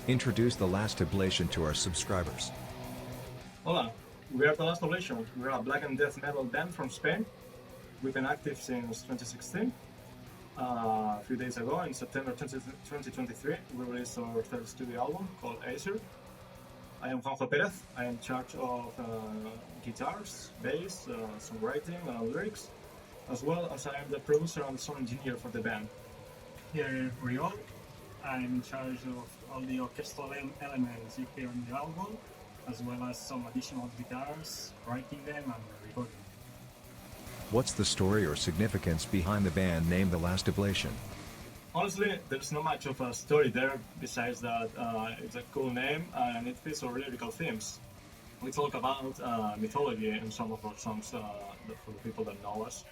Introduce the Last Oblation to our subscribers. Hola, we are the Last Oblation. We're a black and death metal band from Spain. We've been active since 2016. A few days ago, in September 2023, we released our third studio album called Æsir. I am Juanjo Perez. I am in charge of guitars, bass, songwriting, lyrics, as well as I am the producer and sound engineer for the band. Here, Riol. I'm in charge of all the orchestral elements you hear on the album, as well as some additional guitars, writing them and recording them. What's the story or significance behind the band name The Last Oblation? Honestly, there's not much of a story there, besides that it's a cool name and it fits our lyrical themes. We talk about mythology in some of our songs for the people that know us.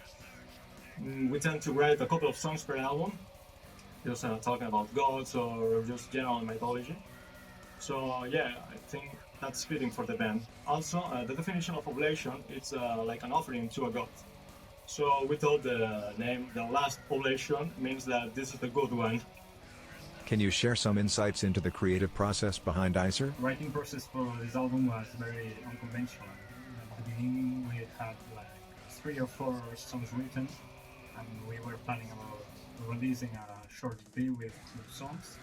We tend to write a couple of songs per album, just talking about gods or just general mythology. So yeah, I think that's fitting for the band. Also, the definition of oblation is like an offering to a god. So we thought the name The Last Oblation means that this is the good one. Can you share some insights into the creative process behind Æsir? The writing process for this album was very unconventional. At the beginning, we had like 3 or 4 songs written, and we were planning about releasing a short EP with 2 songs.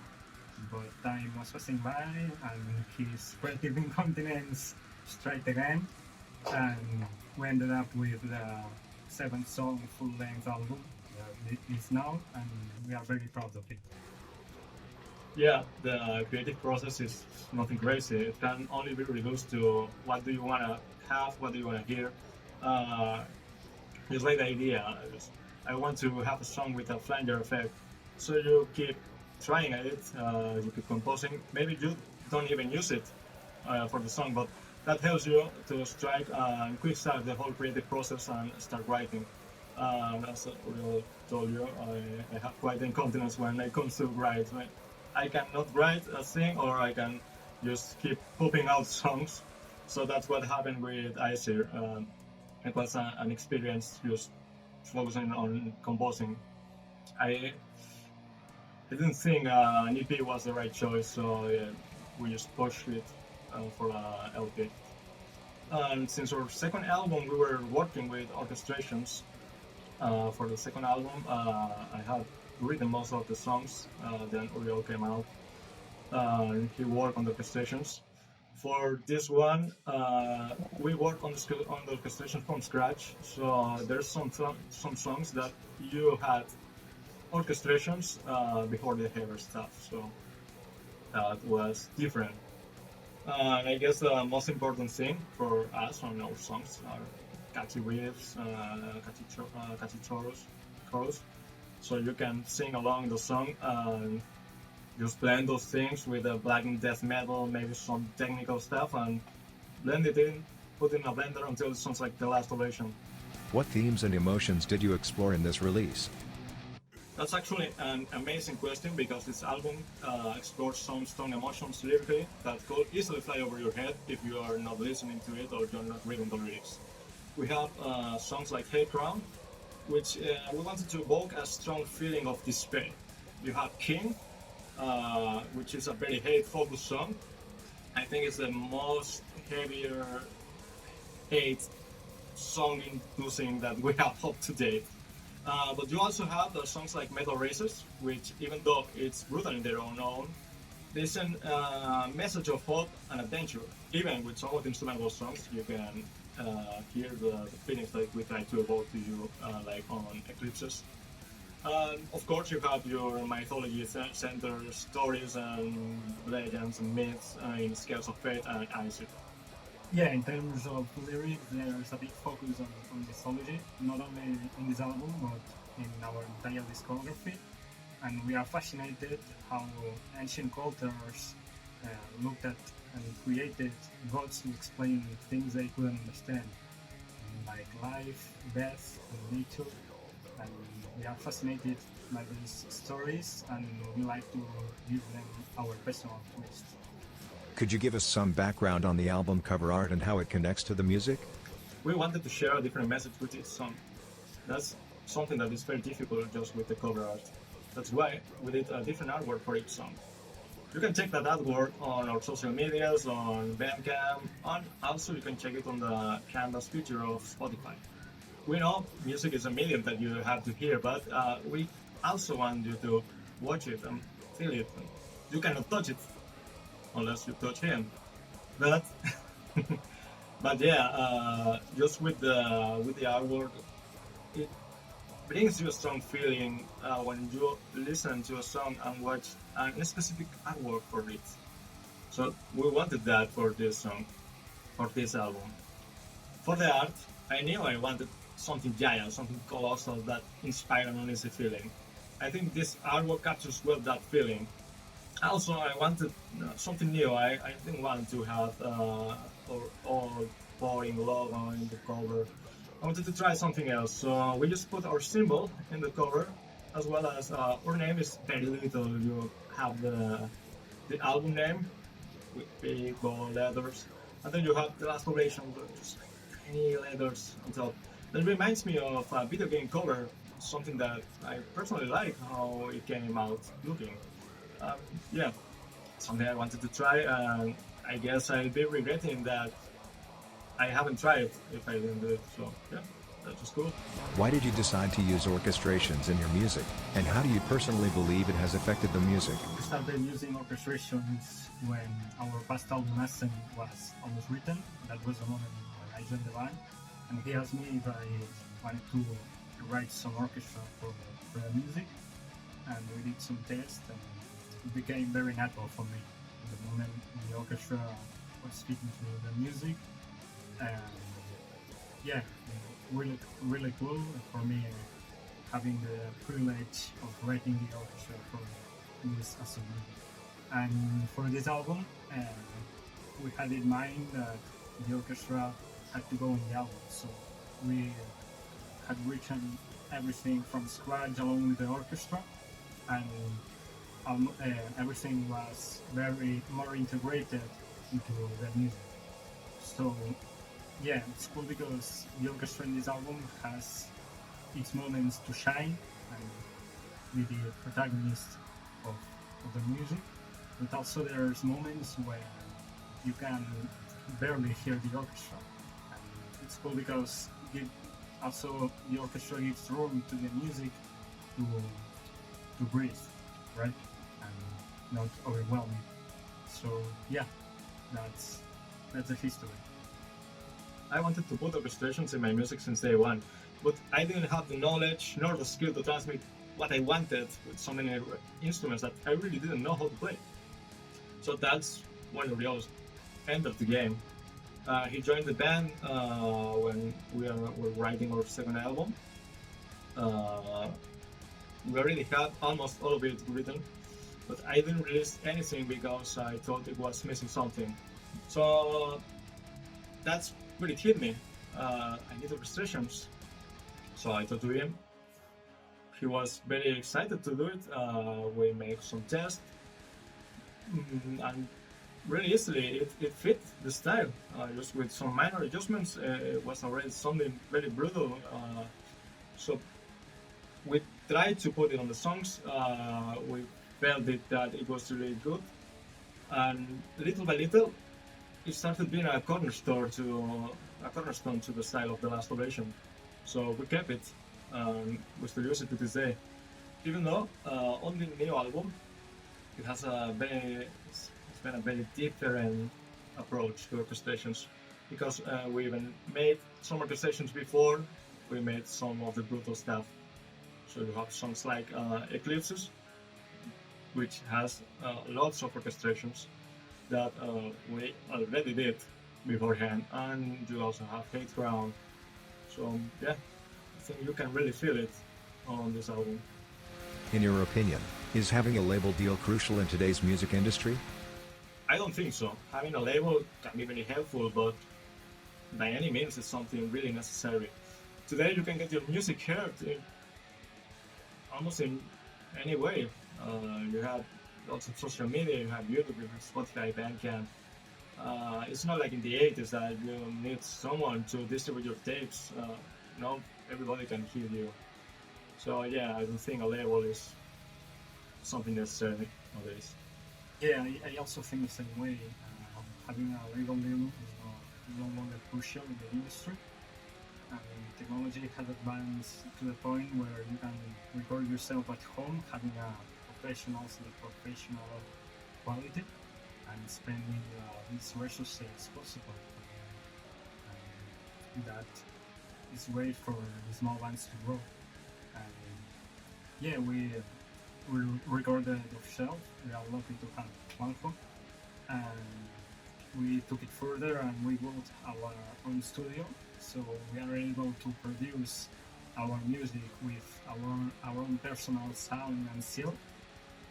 But time was passing by, and his creative incontinence struck again, and we ended up with the 7-song full-length album that it is now, and we are very proud of it. Yeah, the creative process is nothing crazy. It can only be reduced to what do you want to have, what do you want to hear. Just like the idea, I want to have a song with a flanger effect. So you keep trying at it, you keep composing. Maybe you don't even use it for the song, but that helps you to strike and quick start the whole creative process and start writing. As we told you, I have quite incontinence when it comes to write. I cannot write a thing, or I can just keep pooping out songs. So that's what happened with Æsir. It was an experience just focusing on composing. I didn't think an EP was the right choice, so yeah, we just pushed it for a LP. And since our second album, we were working with orchestrations. For the second album, I had written most of the songs. Then Uriel came out, and he worked on the orchestrations. For this one, we worked on the orchestration from scratch. So there's some songs that you had orchestrations before the heavier stuff. So that was different. And I guess the most important thing for us on our songs are catchy riffs, catchy chorus, so you can sing along the song and just blend those things with the black and death metal, maybe some technical stuff, and blend it in, put it in a blender until it sounds like The Last Oblation. What themes and emotions did you explore in this release? That's actually an amazing question, because this album explores some strong emotions lyrically that could easily fly over your head if you are not listening to it or you're not reading the lyrics. We have songs like Hate Crown, which we wanted to evoke a strong feeling of despair. You have King, which is a very hate-focused song. I think it's the most heavier hate song-inducing that we have up to date. But you also have songs like Metal Races, which, even though it's brutal in their own, they send a message of hope and adventure. Even with some of the instrumental songs, you can hear the feelings that we try to evoke to you, like on Eclipses. Of course, you have your mythology-centered stories and legends and myths in Scales of Fate and Æsir. Yeah, in terms of lyrics, there's a big focus on mythology, not only in this album, but in our entire discography. And we are fascinated how ancient cultures looked at and created gods to explain things they couldn't understand, like life, death, and nature. And we are fascinated by these stories, and we like to give them our personal twist. Could you give us some background on the album cover art and how it connects to the music? We wanted to share a different message with each song. That's something that is very difficult just with the cover art. That's why we did a different artwork for each song. You can check that artwork on our social medias, on Bandcamp, and also you can check it on the Canvas feature of Spotify. We know music is a medium that you have to hear, but we also want you to watch it and feel it. You cannot touch it unless you touch him. But but yeah, just with the artwork, it brings you a strong feeling when you listen to a song and watch a specific artwork for it. So we wanted that for this song, for this album. For the art, I knew I wanted something giant, something colossal that inspired an uneasy feeling. I think this artwork captures well that feeling. Also, I wanted something new. I didn't want to have all boring logo in the cover. I wanted to try something else, so we just put our symbol in the cover, as well as our name is very little. You have the album name with big bold letters, and then you have the Last Oblation, just tiny letters on top. That reminds me of a video game cover, something that I personally like how it came out looking. Yeah, something I wanted to try, and I guess I'll be regretting that I haven't tried it if I didn't do it. So yeah, that was cool. Why did you decide to use orchestrations in your music, and how do you personally believe it has affected the music? We started using orchestrations when our past album Ascent was almost written. That was the moment when I joined the band, and he asked me if I wanted to write some orchestra for the music, and we did some tests, and it became very natural for me. The moment the orchestra was speaking to the music, and yeah, really cool for me having the privilege of writing the orchestra for this as a music. And for this album, we had in mind that the orchestra had to go in the album, so we had written everything from scratch along with the orchestra, and everything was very more integrated into the music. So yeah, it's cool because the orchestra in this album has its moments to shine and be the protagonist of the music, but also there's moments where you can barely hear the orchestra. And it's cool because also the orchestra gives room to the music to breathe, right? And not overwhelm it. So yeah, that's the history. I wanted to put orchestrations in my music since day one, but I didn't have the knowledge nor the skill to transmit what I wanted with so many instruments that I really didn't know how to play. So that's when Uriel entered the game. He joined the band when we were writing our second album. We already had almost all of it written, but I didn't release anything because I thought it was missing something. So that's when it hit me. I need orchestrations. So I talked to him. He was very excited to do it. We made some tests, and really easily it fit the style. Just with some minor adjustments, it was already something very brutal. So we tried to put it on the songs. We felt that it was really good, and little by little, it started being a cornerstone to the style of the Last Oblation. So we kept it, and we still use it to this day. Even though on the new album, it has it's been a very different approach to orchestrations, because we even made some orchestrations before we made some of the brutal stuff. So you have songs like Eclipses, which has lots of orchestrations that we already did beforehand, and you also have Hate Ground. So yeah, I think you can really feel it on this album. In your opinion, is having a label deal crucial in today's music industry? I don't think so. Having a label can be very helpful, but by any means it's something really necessary. Today you can get your music heard almost in any way. You have lots of social media, you have YouTube, you have Spotify, Bandcamp. It's not like in the 80s that you need someone to distribute your tapes. No, everybody can hear you. So yeah, I don't think a label is something necessary nowadays. Yeah, I also think the same way. Having a legal deal is no longer crucial in the industry. Technology has advanced to the point where you can record yourself at home, having a professional quality, and spending as resources as possible. That is way for the small bands to grow. And yeah, we recorded ourselves. We are lucky to have one phone, and we took it further and we built our own studio, so we are able to produce our music with our own personal sound and seal,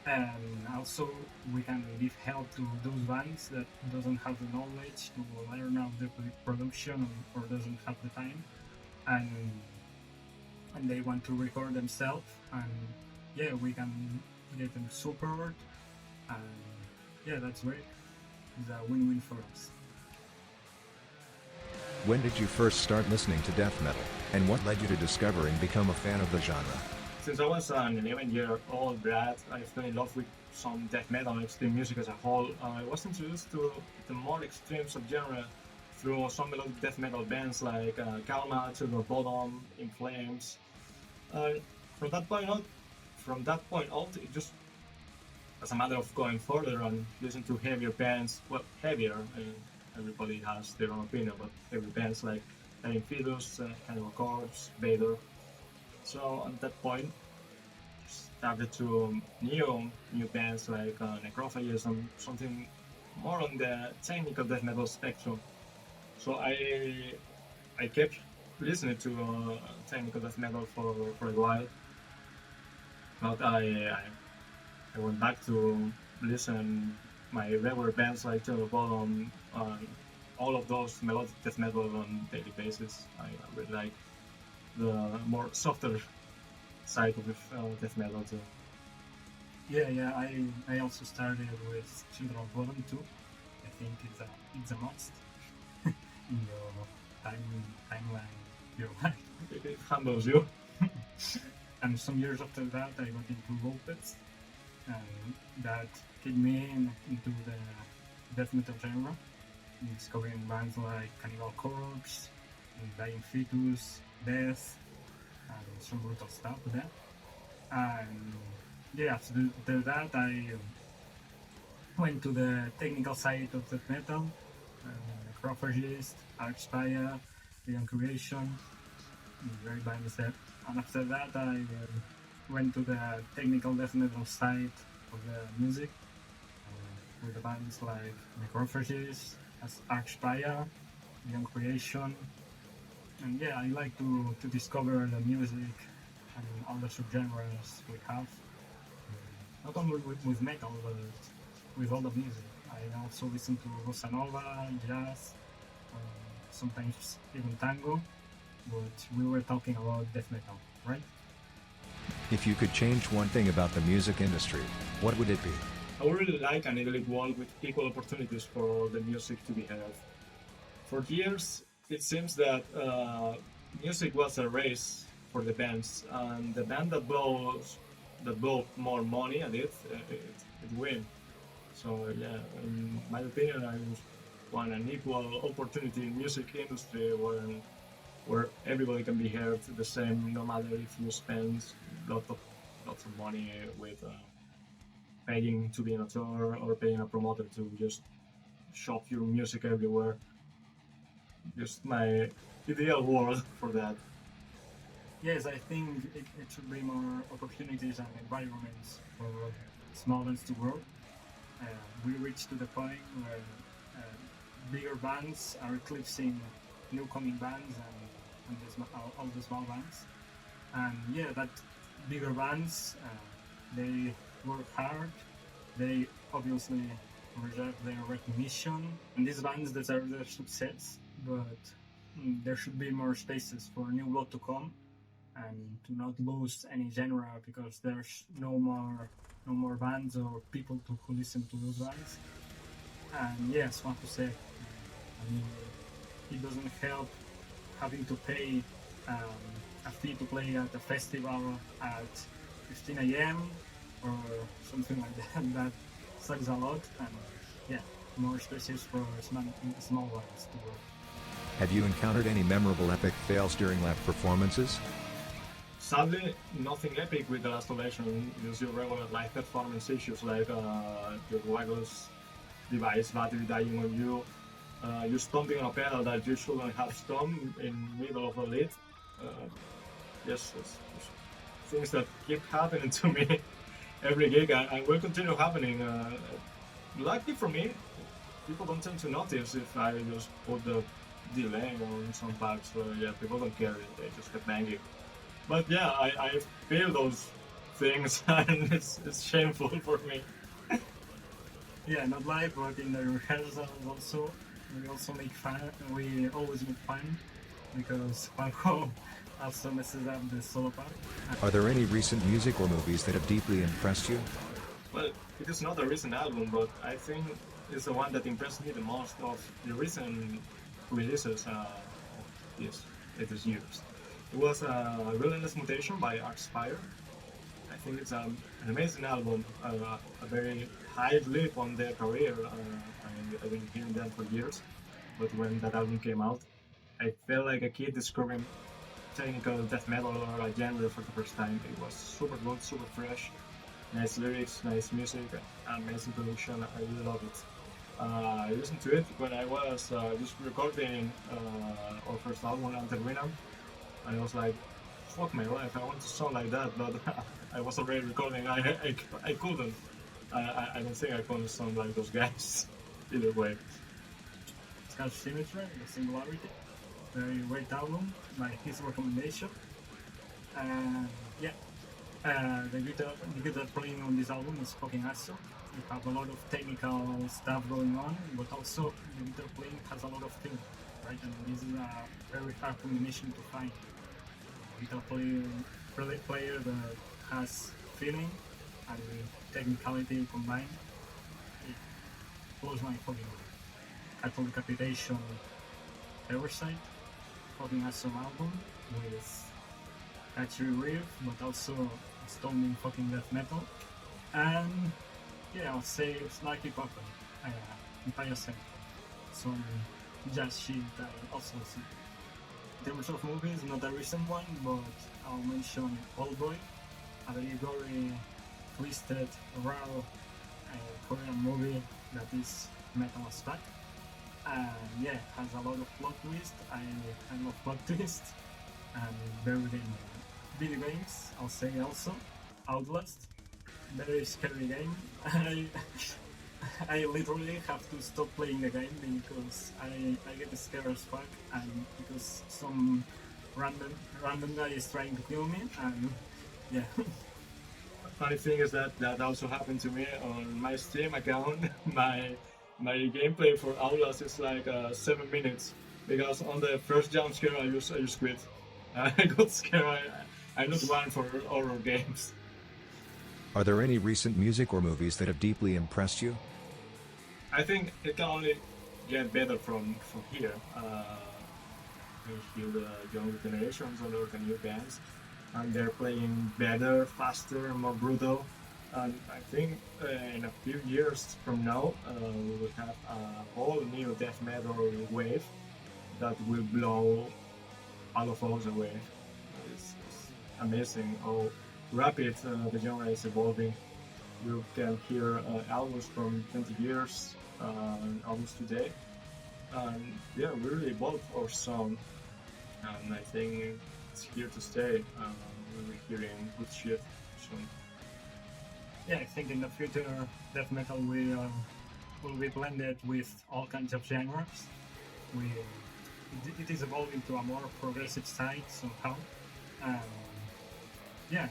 and also we can give help to those bands that doesn't have the knowledge to learn how the production or doesn't have the time, and they want to record themselves, and yeah, we can get them support, and yeah, that's great. It's a win-win for us. When did you first start listening to death metal, and what led you to discover and become a fan of the genre? Since I was an 11-year-old brat, I fell in love with some death metal and extreme music as a whole. I was introduced to the more extreme subgenre through some melodic death metal bands like Kalma, Children of Bodom, In Flames. From that point on, it just as a matter of going further and listen to heavier bands, well, heavier, everybody has their own opinion, but heavy bands like Dying Fetus, Cannibal Corpse, Vader. So at that point, started to new bands like Necrophagy and something more on the technical death metal spectrum. So I kept listening to technical death metal for a while, but I went back to listen my regular bands like Children of Bodom, all of those melodic death metal on daily basis. I really like the more softer side of death metal too. Yeah. I also started with Children of Bodom too. I think it's a must in your timeline, your life. It humbles you. And some years after that, I got into Vulpets, and that kicked me into the death metal genre, discovering bands like Cannibal Corpse, Dying Fetus, Death, and some brutal stuff there. And yeah, after that, I went to the technical side of death metal, Necrophagist, Archspire, Beyond Creation, very bands there. And after that, I went to the technical death metal side of the music, with the bands like Necrophagist, Archspire, Beyond Creation. And yeah, I like to discover the music and all the subgenres we have. Not only with metal, but with all the music. I also listen to bossa nova, jazz, sometimes even tango. But we were talking about death metal, right? If you could change one thing about the music industry, what would it be? I would really like an idyllic world with equal opportunities for all the music to be heard. For years, it seems that music was a race for the bands, and the band that blow more money at it win. So yeah, in my opinion, I want an equal opportunity in music industry where everybody can be heard the same, no matter if you spend lots of money with paying to be an author or paying a promoter to just shop your music everywhere. Just my ideal world for that. Yes, I think it should be more opportunities and environments for small bands to grow. We reached to the point where bigger bands are eclipsing new coming bands and all the small bands. And yeah, that bigger bands, they work hard, they obviously reserve their recognition, and these bands deserve their success, but there should be more spaces for new blood to come and to not lose any genre because there's no more bands or people who listen to those bands. And yes, what to say, I mean, it doesn't help having to pay a fee to play at a festival at 15 a.m. or something like that. sucks a lot, and yeah, more spaces for small ones to grow. Have you encountered any memorable epic fails during live performances? Sadly, nothing epic with the Last Oblation. Just your regular live performance issues like your wireless device battery dying on you, you stomping on a pedal that you shouldn't have stomped in middle of a lead. Uh, yes, it's things that keep happening to me every gig and will continue happening. Lucky for me, people don't tend to notice if I just put the delay on some parts. So yeah, people don't care. They just get banging. But yeah, I feel those things and it's shameful for me. Yeah, not live, but in the rehearsals also, we also make fun. We always make fun because Juanjo also messes up the solo part. Are there any recent music or movies that have deeply impressed you? Well, it is not a recent album, but I think it's the one that impressed me the most of the recent releases yes, latest years. It was Relentless Mutation by Archspire. I think it's an amazing album, a very high leap on their career. I've been hearing them for years, but when that album came out, I felt like a kid discovering technical death metal or a genre for the first time. It was super good, super fresh, nice lyrics, nice music, amazing production. I really love it. I listened to it when I was just recording our first album, Anterwinam. I was like, fuck my life, I want to sound like that, but I was already recording, I couldn't. I don't think I could sound like those guys, either way. Scarce Symmetry, The Singularity, very great album, by his recommendation. And yeah, the guitar playing on this album is fucking awesome. You have a lot of technical stuff going on, but also the guitar playing has a lot of feeling, right? And this is a very hard combination to find. Guitar player that has feeling and technicality combined. It blows my fucking mind. Catholic Decapitation, Oversight, fucking awesome album with catchy riff, but also stonking fucking death metal. And yeah, I'll say Snarky Puppet, Empire Center. Some jazz shit that I also see. In terms of movies, not a recent one, but I'll mention Oldboy, a very gory, twisted, raw Korean movie that is metal as fuck. And yeah, has a lot of plot twists. I love plot twists. And buried in video games, I'll say also Outlast, very scary game. I literally have to stop playing the game because I get scared as fuck, and because some random guy is trying to kill me, and yeah. Funny thing is that also happened to me on my Steam account. My gameplay for Outlast is like 7 minutes because on the first jump scare I just quit. I got scared. I'm not one for horror games. Are there any recent music or movies that have deeply impressed you? I think it can only get better from here. You hear the younger generations or the new bands, and they're playing better, faster, more brutal. And I think in a few years from now, we will have a whole new death metal wave that will blow all of us away. It's amazing how rapid the genre is evolving. You can hear albums from 20 years, albums today, and yeah, we really evolved our sound, and I think it's here to stay. We'll be hearing good shit soon. Yeah, I think in the future death metal will be blended with all kinds of genres. It is evolving to a more progressive side somehow. Yeah,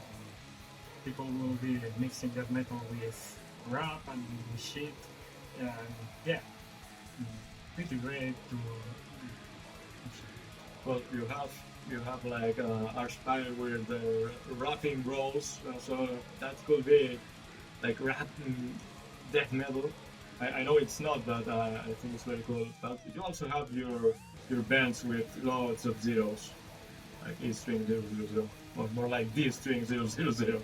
people will be mixing death metal with rap and shit. And yeah, pretty great to. Well, you have like Archspire with the rapping roles, so that could be like rap death metal. I know it's not, but I think it's very cool. But you also have your bands with lots of zeros, like E string 000, or more like D string 000.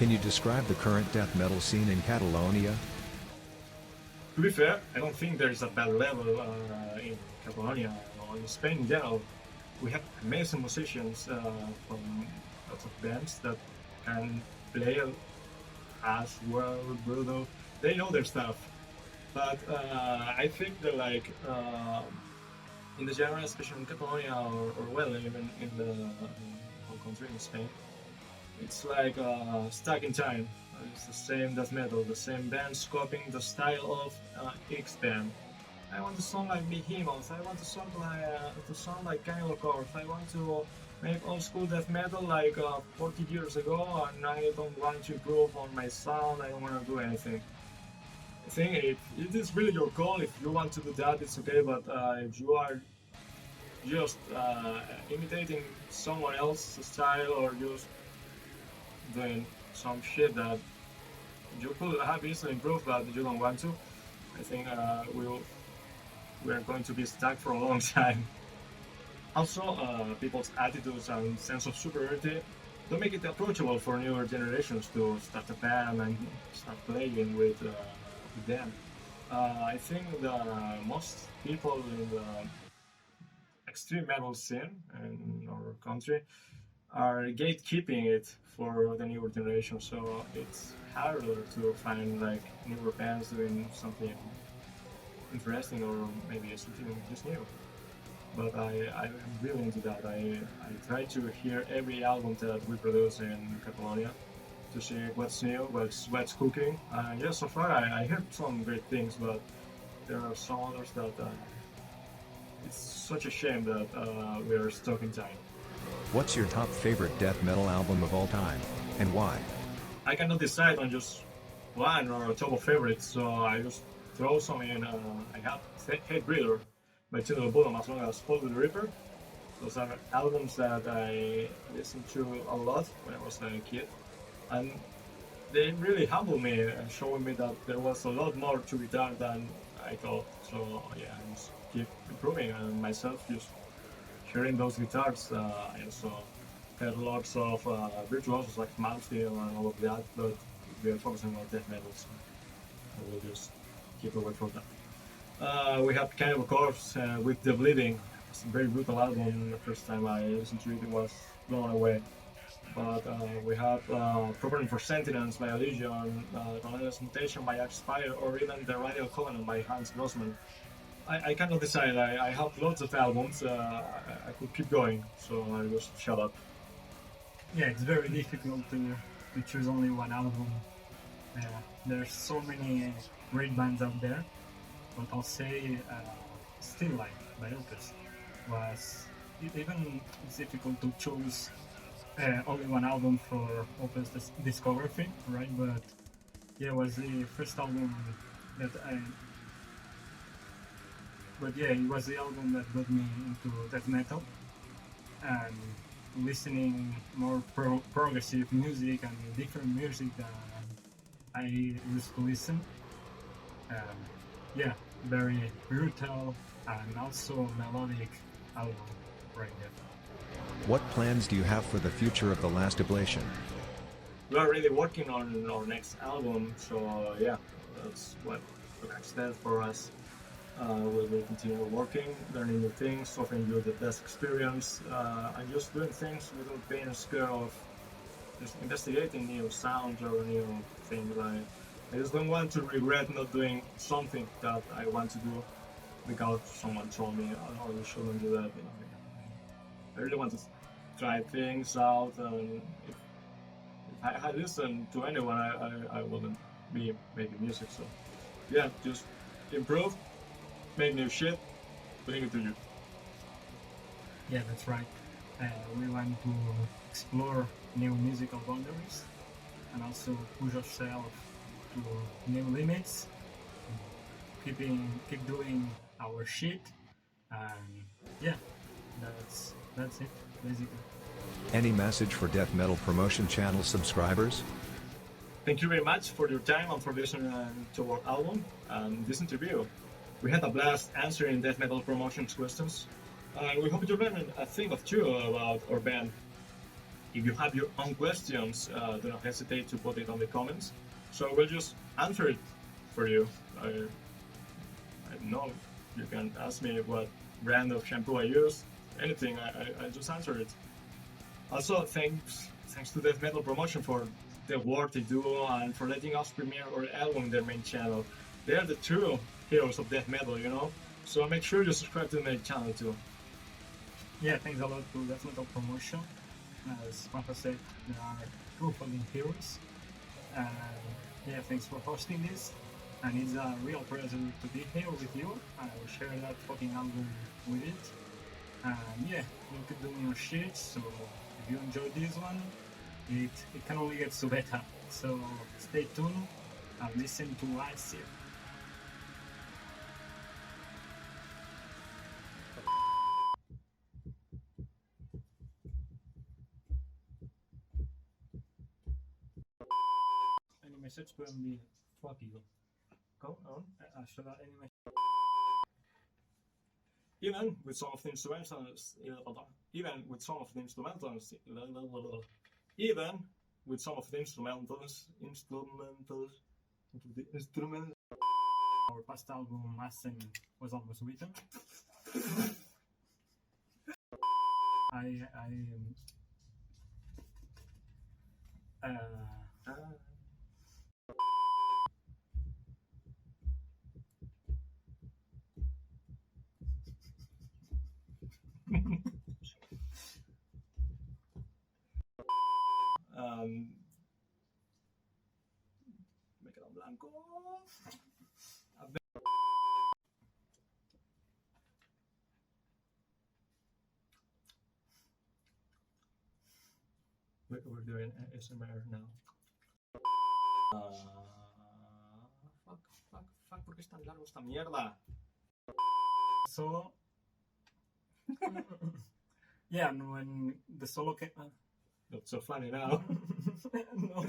Can you describe the current death metal scene in Catalonia? To be fair, I don't think there is a bad level in Catalonia or in Spain in general. We have amazing musicians from lots of bands that can play as well, brutal. They know their stuff. But I think that like in the genre, especially in Catalonia or well, even in the whole country in Spain, it's like stuck in time. It's the same death metal, the same bands copying the style of X band. I want to sound like Behemoth. I want to sound like Cannibal Corpse. I want to make old school death metal like 40 years ago, and I don't want to improve on my sound. I don't want to do anything. I think it is really your call. If you want to do that, it's okay. But if you are just imitating someone else's style or just doing some shit that you could have easily improved, but you don't want to, I think we are going to be stuck for a long time. Also, people's attitudes and sense of superiority don't make it approachable for newer generations to start a band and start playing with them. I think the most people in the extreme metal scene in our country are gatekeeping it for the newer generation, so it's harder to find like newer bands doing something interesting or maybe something just new. But I'm really into that. I try to hear every album that we produce in Catalonia to see what's new, what's cooking. And yeah, so far I heard some great things, but there are some others that it's such a shame that we are stuck in time. What's your top favorite death metal album of all time, and why? I cannot decide on just one or a top of favorites, so I just throw some in. I have Hate Breeder by Children of Bodom as well as Fall with the Reaper. Those are albums that I listened to a lot when I was a kid, and they really humbled me and showing me that there was a lot more to guitar than I thought. So yeah, I just keep improving and myself just hearing those guitars. I also had lots of virtuosos like Mansfield and all of that, but we are focusing on death metal, so I will just keep away from that. We have Cannibal Corpse with The Bleeding. It's a very brutal album. The first time I listened to it, it was blown away. But we have Property for Sentinels by Allegion, Relentless Mutation by Aspire, or even The Radical Covenant by Hans Grossman. I cannot decide. I have lots of albums. I could keep going, so I just shut up. Yeah, it's very difficult to choose only one album. There's so many great bands out there, but I'll say Still Life by Opus was even it's difficult to choose only one album for Opus discography, right? But yeah, it was the first album that it was the album that got me into death metal and listening more progressive music and different music than I used to listen. Yeah, very brutal and also melodic album right there. What plans do you have for the future of the Last Oblation? We are really working on our next album, so yeah, that's what the next step for us. We will continue working, learning new things, offering you the best experience, and just doing things without being scared of just investigating new sounds or new things. I just don't want to regret not doing something that I want to do because someone told me, oh no, you shouldn't do that. You know, I really want to try things out, and if I listen to anyone, I wouldn't be making music. So yeah, just improve, make new shit, bring it to you. Yeah, that's right. We want to explore new musical boundaries and also push ourselves to new limits, keep doing our shit, and yeah, that's it basically. Any message for death metal promotion channel subscribers? Thank you very much for your time and for listening to our album and this interview. We had a blast answering death metal promotions questions, and we hope you learned a thing or two about our band. If you have your own questions, do not hesitate to put it on the comments. So we'll just answer it for you. I don't know. You can ask me what brand of shampoo I use. Anything, I just answer it. Also, thanks to Death Metal Promotion for the work they do and for letting us premiere our album on their main channel. They are the true heroes of death metal, you know? So make sure you subscribe to my channel too. Yeah, thanks a lot to Last Metal Promotion. As Rafa said, they are true fucking heroes. Yeah, thanks for hosting this. And it's a real pleasure to be here with you. I will share that fucking album with it. And yeah, you keep doing your shit. So if you enjoyed this one, it can only get so better. So stay tuned and listen to Æsir. Any message to MD? Fuck you. Go on. Should I any message? Even with some of the instrumentals, even with some of the instrumentals, Our past album, Massen, was almost written. me quedo en blanco. We're doing ASMR now. Fuck, ¿por qué es tan largo esta mierda? So, yeah, and when the solo came. Not so funny now. No.